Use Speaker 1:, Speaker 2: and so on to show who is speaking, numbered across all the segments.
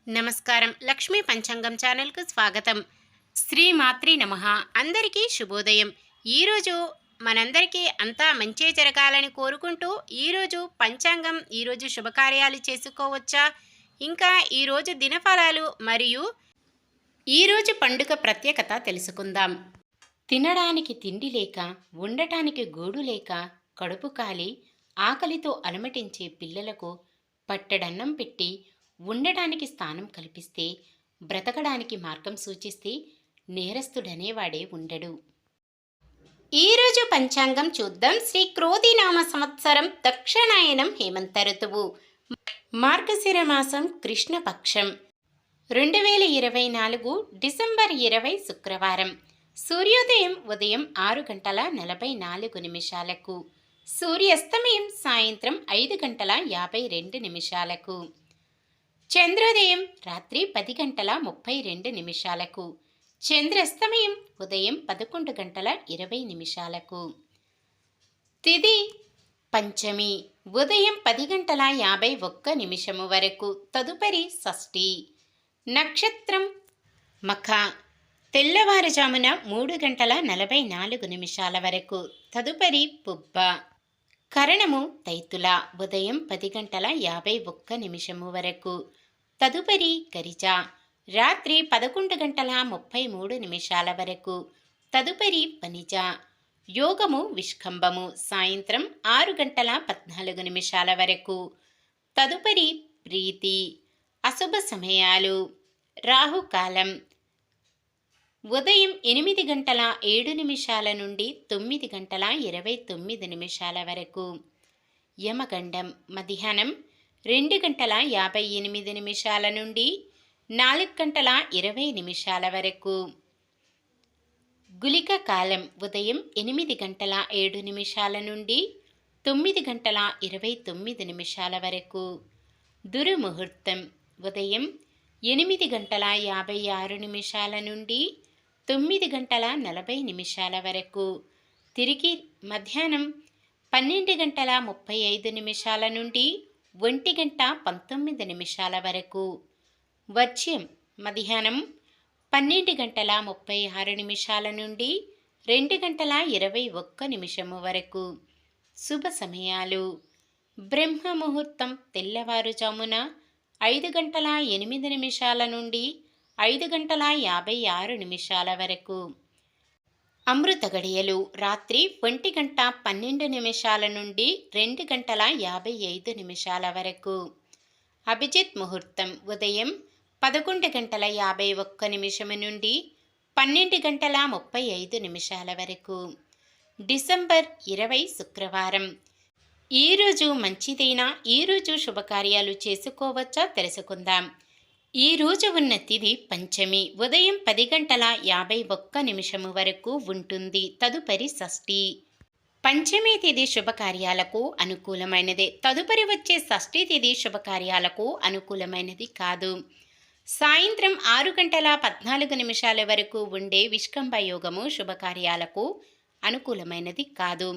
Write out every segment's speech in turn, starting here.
Speaker 1: నమస్కారం. లక్ష్మీ పంచాంగం ఛానల్‌కు స్వాగతం. శ్రీమాత్రే నమః. అందరికీ శుభోదయం. ఈరోజు మనందరికీ అంతా మంచే జరగాలని కోరుకుంటూ ఈరోజు పంచాంగం, ఈరోజు శుభకార్యాలు చేసుకోవచ్చా, ఇంకా ఈరోజు దినఫలాలు మరియు ఈరోజు పండుగ ప్రత్యేకత తెలుసుకుందాం. తినడానికి తిండి లేక, ఉండటానికి గూడు లేక, కడుపు కాలి ఆకలితో అలమటించే పిల్లలకు పట్టెడన్నం పెట్టి ఉండడానికి స్థానం కల్పిస్తే, బ్రతకడానికి మార్గం సూచిస్తే నేరస్తుడనేవాడే ఉండడు. ఈరోజు పంచాంగం చూద్దాం. శ్రీ క్రోధినామ సంవత్సరం దక్షిణాయనం హేమంత ఋతువు, మార్గశిర మాసం కృష్ణపక్షం, 2024 డిసెంబర్ 20 శుక్రవారం. సూర్యోదయం ఉదయం 6:44 సూర్యాస్తమయం సాయంత్రం 5:52 చంద్రోదయం రాత్రి 10:32 చంద్రాస్తమయం ఉదయం 11:20 తిథి పంచమి ఉదయం 10:51 వరకు, తదుపరి షష్ఠి. నక్షత్రం మఖ తెల్లవారుజామున 3:44 వరకు, తదుపరి పుబ్బ. కరణము తైతుల ఉదయం 10:51 వరకు, తదుపరి గరిజ రాత్రి 11:33 వరకు, తదుపరి వనిజ. యోగము విష్కంభము సాయంత్రం 6:14 వరకు, తదుపరి ప్రీతి. అశుభ సమయాలు రాహుకాలం ఉదయం 8:07 నుండి 9:29 వరకు, యమగండం మధ్యాహ్నం 2:58 నుండి 4:20 వరకు, గుళిక కాలం ఉదయం 8:07 నుండి 9:29 వరకు, దుర్ముహూర్తం ఉదయం 8:56 నుండి 9:40 వరకు, తిరిగి మధ్యాహ్నం 12:35 నుండి 1:19 వరకు, వర్జ్యం మధ్యాహ్నం 12:36 నుండి 2:21 వరకు. శుభ సమయాలు బ్రహ్మ ముహూర్తం తెల్లవారుజామున 5:08 నుండి 5:56 వరకు, అమృత గడియలు రాత్రి 1:12 నుండి 2:55 వరకు, అభిజిత్ ముహూర్తం ఉదయం 11:51 నుండి 12:35 వరకు. డిసెంబర్ 20 శుక్రవారం. ఈరోజు మంచిదైనా ఈరోజు శుభకార్యాలు చేసుకోవచ్చా తెలుసుకుందాం. ఈరోజు ఉన్న తిథి పంచమి ఉదయం 10:51 వరకు ఉంటుంది, తదుపరి షష్ఠి. పంచమి తిథి శుభకార్యాలకు అనుకూలమైనదే, తదుపరి వచ్చే షష్ఠి తిథి శుభకార్యాలకు అనుకూలమైనది కాదు. సాయంత్రం 6:14 వరకు ఉండే విష్కంభ యోగము శుభకార్యాలకు అనుకూలమైనది కాదు.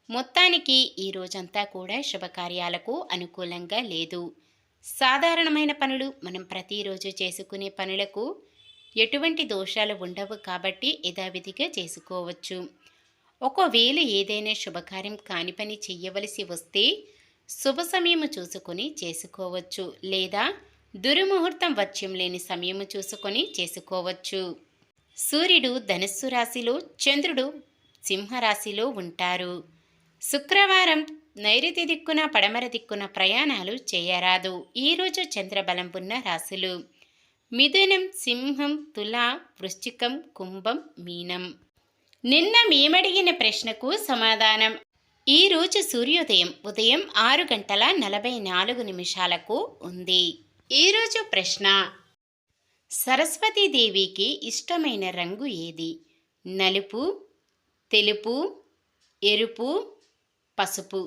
Speaker 1: మొత్తానికి ఈ రోజంతా కూడా శుభకార్యాలకు అనుకూలంగా లేదు. సాధారణమైన పనులు మనం ప్రతిరోజు చేసుకునే పనులకు ఎటువంటి దోషాలు ఉండవు కాబట్టి యథావిధిగా చేసుకోవచ్చు. ఒకవేళ ఏదైనా శుభకార్యం కాని పని చెయ్యవలసి వస్తే శుభ సమయము చూసుకొని చేసుకోవచ్చు, లేదా దుర్ముహూర్తం వర్జ్యం లేని సమయము చూసుకొని చేసుకోవచ్చు. సూర్యుడు ధనుస్సు రాశిలో, చంద్రుడు సింహరాశిలో ఉంటారు. శుక్రవారం నైరుతి దిక్కున పడమర దిక్కున ప్రయాణాలు చేయరాదు. ఈరోజు చంద్రబలం ఉన్న రాశులు మిథునం, సింహం, తుల, వృశ్చికం, కుంభం, మీనం. నిన్న మేమడిగిన ప్రశ్నకు సమాధానం. ఈరోజు సూర్యోదయం ఉదయం 6:44 ఉంది. ఈరోజు ప్రశ్న: సరస్వతీదేవికి ఇష్టమైన రంగు ఏది? నలుపు, తెలుపు, ఎరుపు, పసుపు.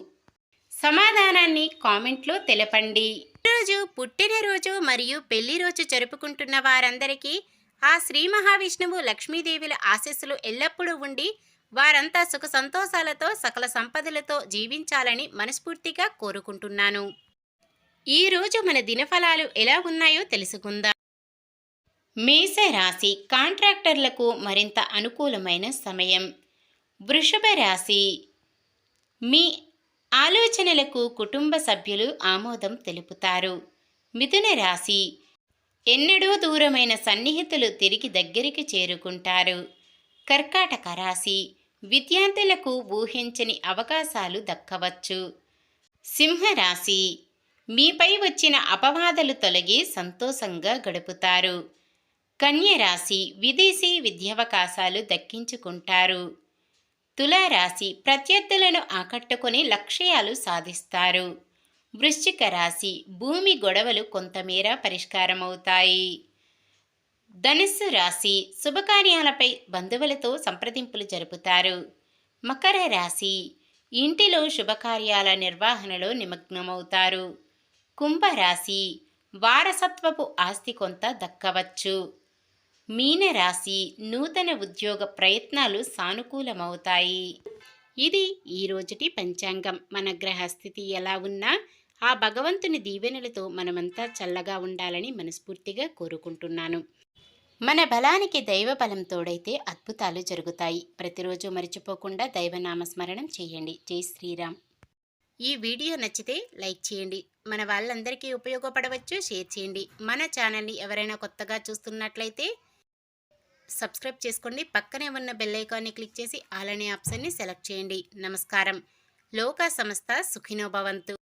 Speaker 1: సమాధానాన్ని కామెంట్లో తెలపండి. ఈరోజు పుట్టినరోజు మరియు పెళ్లి రోజు జరుపుకుంటున్న వారందరికీ ఆ శ్రీ మహావిష్ణువు, లక్ష్మీదేవుల ఆశీస్సులు ఎల్లప్పుడూ ఉండి వారంతా సుఖ సంతోషాలతో సకల సంపదలతో జీవించాలని మనస్ఫూర్తిగా కోరుకుంటున్నాను. ఈరోజు మన దినఫలాలు ఎలా ఉన్నాయో తెలుసుకుందాం. మేషరాశి కాంట్రాక్టర్లకు మరింత అనుకూలమైన సమయం. వృషభ రాశి మీ ఆలోచనలకు కుటుంబ సభ్యులు ఆమోదం తెలుపుతారు. మిథున రాశి ఎన్నడూ దూరమైన సన్నిహితులు తిరిగి దగ్గరికి చేరుకుంటారు. కర్కాటక రాశి విద్యార్థులకు ఊహించని అవకాశాలు దక్కవచ్చు. సింహరాశి మీపై వచ్చిన అపవాదాలు తొలగి సంతోషంగా గడుపుతారు. కన్య రాశి విదేశీ విద్యావకాశాలు దక్కించుకుంటారు. తులారాశి ప్రత్యర్థులను ఆకట్టుకొని లక్ష్యాలు సాధిస్తారు. వృశ్చిక రాశి భూమి గొడవలు కొంతమేర పరిష్కారమవుతాయి. ధనుస్సు రాశి శుభకార్యాలపై బంధువులతో సంప్రదింపులు జరుపుతారు. మకర రాశి ఇంటిలో శుభకార్యాల నిర్వహణలో నిమగ్నమవుతారు. కుంభరాశి వారసత్వపు ఆస్తి కొంత దక్కవచ్చు. మీనరాశి నూతన ఉద్యోగ ప్రయత్నాలు సానుకూలమవుతాయి. ఇది ఈరోజుటి పంచాంగం. మన గ్రహస్థితి ఎలా ఉన్నా ఆ భగవంతుని దీవెనలతో మనమంతా చల్లగా ఉండాలని మనస్ఫూర్తిగా కోరుకుంటున్నాను. మన బలానికి దైవ బలం తోడైతే అద్భుతాలు జరుగుతాయి. ప్రతిరోజు మర్చిపోకుండా దైవనామస్మరణం చేయండి. జై శ్రీరామ్. ఈ వీడియో నచ్చితే లైక్ చేయండి. మన వాళ్ళందరికీ ఉపయోగపడవచ్చు. షేర్ చేయండి. మన ఛానల్ని ఎవరైనా కొత్తగా చూస్తున్నట్లయితే సబ్స్క్రైబ్ చేసుకోండి. పక్కనే ఉన్న బెల్ ఐకాన్ని క్లిక్ చేసి ఆల్ అనే ఆప్షన్ని సెలెక్ట్ చేయండి. నమస్కారం. లోకా సమస్త సుఖినో భవంతు.